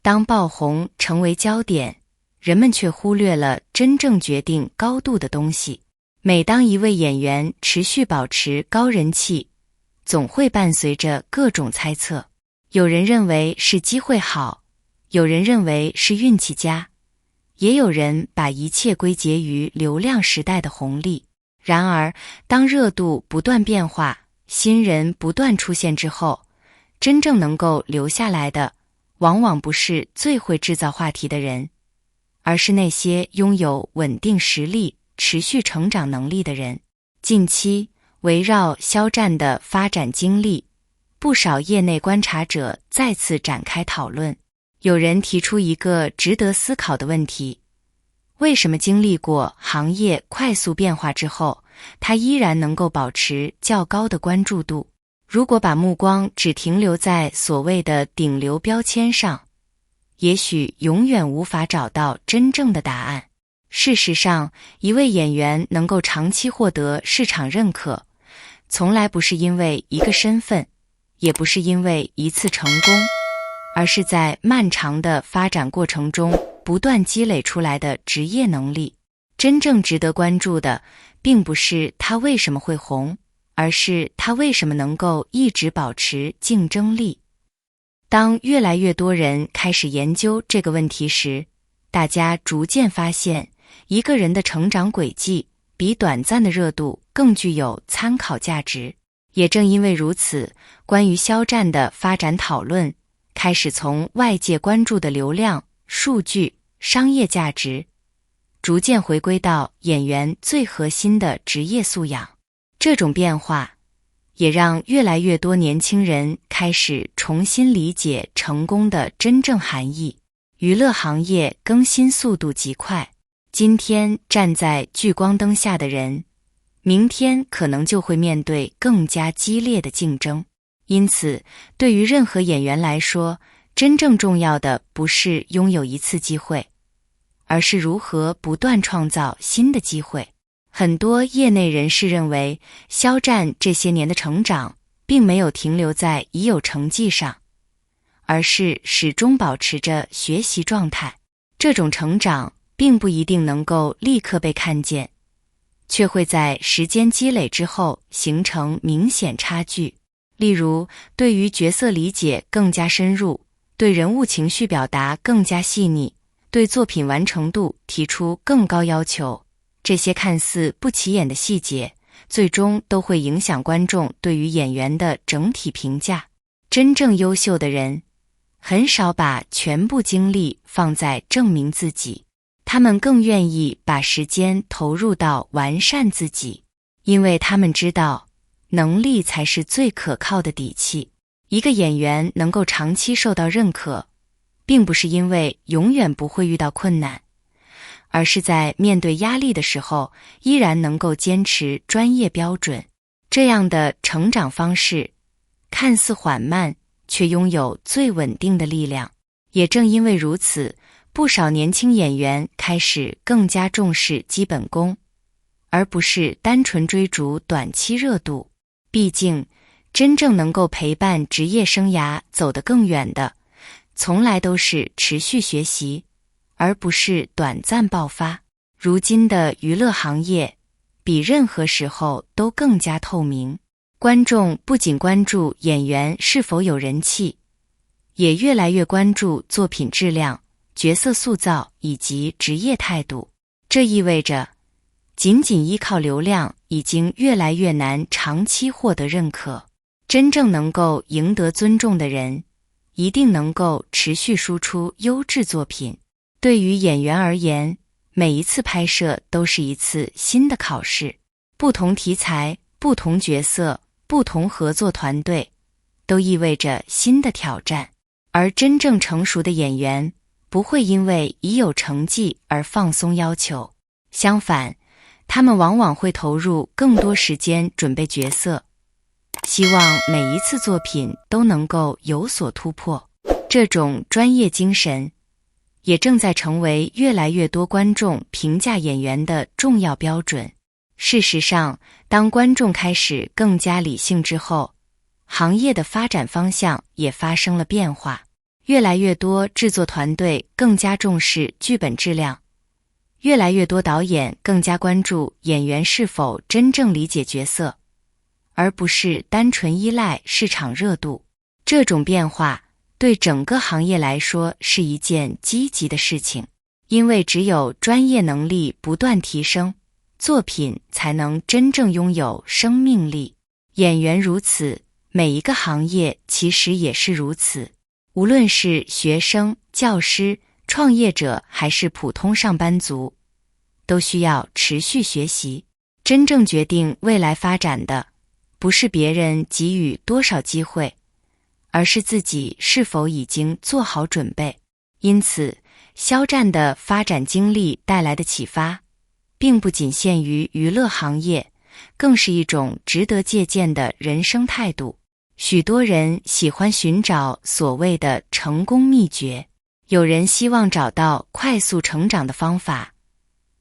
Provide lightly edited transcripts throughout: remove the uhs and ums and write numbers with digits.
当爆红成为焦点，人们却忽略了真正决定高度的东西。每当一位演员持续保持高人气，总会伴随着各种猜测。有人认为是机会好，有人认为是运气佳，也有人把一切归结于流量时代的红利。然而，当热度不断变化，新人不断出现之后，真正能够留下来的，往往不是最会制造话题的人，而是那些拥有稳定实力、持续成长能力的人。近期，围绕肖战的发展经历，不少业内观察者再次展开讨论。有人提出一个值得思考的问题：为什么经历过行业快速变化之后，他依然能够保持较高的关注度？如果把目光只停留在所谓的顶流标签上，也许永远无法找到真正的答案。事实上，一位演员能够长期获得市场认可，从来不是因为一个身份，也不是因为一次成功，而是在漫长的发展过程中不断积累出来的职业能力。真正值得关注的，并不是他为什么会红，而是他为什么能够一直保持竞争力。当越来越多人开始研究这个问题时，大家逐渐发现，一个人的成长轨迹比短暂的热度更具有参考价值。也正因为如此，关于肖战的发展讨论开始从外界关注的流量、数据、商业价值，逐渐回归到演员最核心的职业素养。这种变化也让越来越多年轻人开始重新理解成功的真正含义。娱乐行业更新速度极快，今天站在聚光灯下的人，明天可能就会面对更加激烈的竞争。因此，对于任何演员来说，真正重要的不是拥有一次机会，而是如何不断创造新的机会。很多业内人士认为，肖战这些年的成长并没有停留在已有成绩上，而是始终保持着学习状态。这种成长并不一定能够立刻被看见，却会在时间积累之后形成明显差距。例如，对于角色理解更加深入，对人物情绪表达更加细腻，对作品完成度提出更高要求，这些看似不起眼的细节，最终都会影响观众对于演员的整体评价。真正优秀的人，很少把全部精力放在证明自己，他们更愿意把时间投入到完善自己，因为他们知道，能力才是最可靠的底气。一个演员能够长期受到认可，并不是因为永远不会遇到困难，而是在面对压力的时候，依然能够坚持专业标准。这样的成长方式，看似缓慢，却拥有最稳定的力量。也正因为如此，不少年轻演员开始更加重视基本功，而不是单纯追逐短期热度。毕竟，真正能够陪伴职业生涯走得更远的，从来都是持续学习，而不是短暂爆发。如今的娱乐行业比任何时候都更加透明，观众不仅关注演员是否有人气，也越来越关注作品质量、角色塑造以及职业态度。这意味着，仅仅依靠流量已经越来越难长期获得认可。真正能够赢得尊重的人，一定能够持续输出优质作品。对于演员而言，每一次拍摄都是一次新的考试，不同题材、不同角色、不同合作团队，都意味着新的挑战。而真正成熟的演员，不会因为已有成绩而放松要求，相反，他们往往会投入更多时间准备角色，希望每一次作品都能够有所突破。这种专业精神也正在成为越来越多观众评价演员的重要标准。事实上，当观众开始更加理性之后，行业的发展方向也发生了变化。越来越多制作团队更加重视剧本质量，越来越多导演更加关注演员是否真正理解角色，而不是单纯依赖市场热度。这种变化对整个行业来说是一件积极的事情，因为只有专业能力不断提升，作品才能真正拥有生命力。演员如此，每一个行业其实也是如此。无论是学生、教师、创业者还是普通上班族，都需要持续学习。真正决定未来发展的，不是别人给予多少机会，而是自己是否已经做好准备。因此，肖战的发展经历带来的启发，并不仅限于娱乐行业，更是一种值得借鉴的人生态度。许多人喜欢寻找所谓的成功秘诀，有人希望找到快速成长的方法，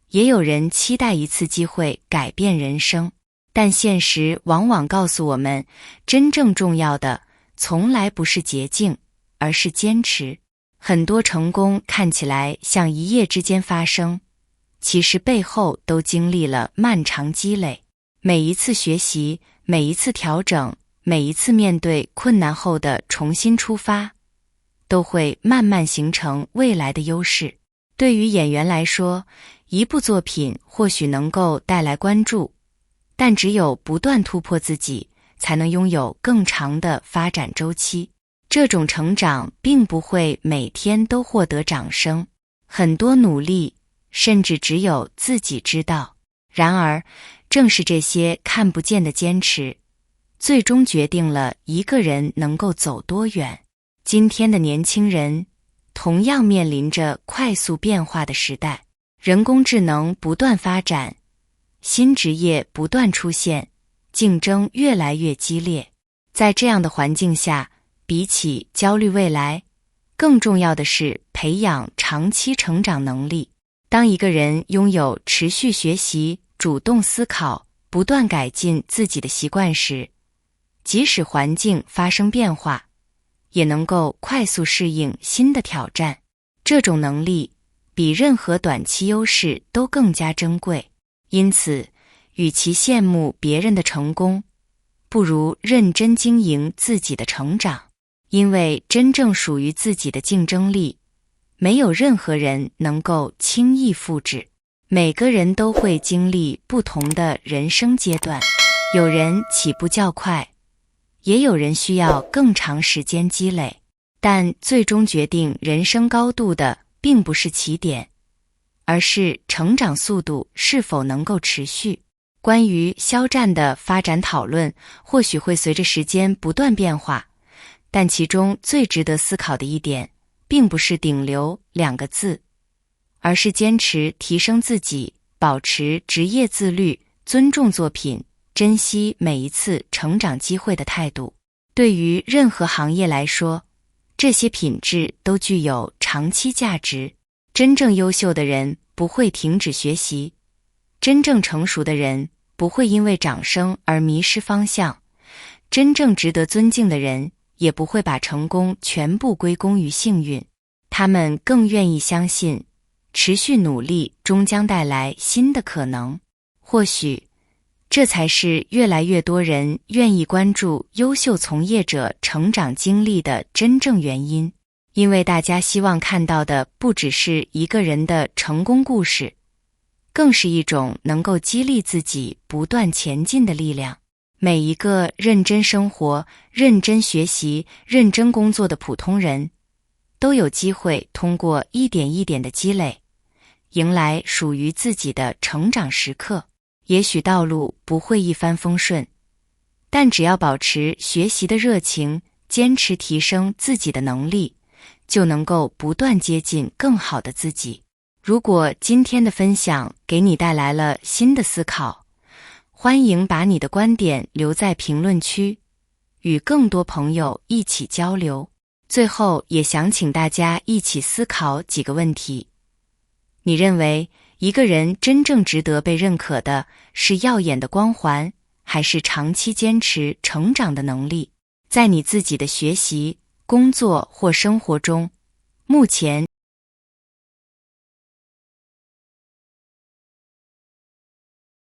也有人期待一次机会改变人生。但现实往往告诉我们，真正重要的从来不是捷径，而是坚持。很多成功看起来像一夜之间发生，其实背后都经历了漫长积累。每一次学习，每一次调整，每一次面对困难后的重新出发，都会慢慢形成未来的优势。对于演员来说，一部作品或许能够带来关注，但只有不断突破自己，才能拥有更长的发展周期。这种成长并不会每天都获得掌声，很多努力甚至只有自己知道。然而，正是这些看不见的坚持，最终决定了一个人能够走多远。今天的年轻人同样面临着快速变化的时代，人工智能不断发展，新职业不断出现，竞争越来越激烈。在这样的环境下，比起焦虑未来，更重要的是培养长期成长能力。当一个人拥有持续学习、主动思考、不断改进自己的习惯时，即使环境发生变化，也能够快速适应新的挑战。这种能力比任何短期优势都更加珍贵。因此，与其羡慕别人的成功，不如认真经营自己的成长。因为真正属于自己的竞争力，没有任何人能够轻易复制。每个人都会经历不同的人生阶段，有人起步较快，也有人需要更长时间积累。但最终决定人生高度的，并不是起点，而是成长速度是否能够持续。关于肖战的发展讨论，或许会随着时间不断变化，但其中最值得思考的一点，并不是顶流2个字，而是坚持提升自己，保持职业自律，尊重作品，珍惜每一次成长机会的态度。对于任何行业来说，这些品质都具有长期价值。真正优秀的人不会停止学习，真正成熟的人不会因为掌声而迷失方向，真正值得尊敬的人也不会把成功全部归功于幸运。他们更愿意相信，持续努力终将带来新的可能。或许，这才是越来越多人愿意关注优秀从业者成长经历的真正原因。因为大家希望看到的不只是一个人的成功故事，更是一种能够激励自己不断前进的力量。每一个认真生活、认真学习、认真工作的普通人，都有机会通过一点一点的积累，迎来属于自己的成长时刻。也许道路不会一帆风顺，但只要保持学习的热情，坚持提升自己的能力，就能够不断接近更好的自己。如果今天的分享给你带来了新的思考，欢迎把你的观点留在评论区，与更多朋友一起交流。最后也想请大家一起思考几个问题。你认为一个人真正值得被认可的是耀眼的光环，还是长期坚持成长的能力？在你自己的学习、工作或生活中，目前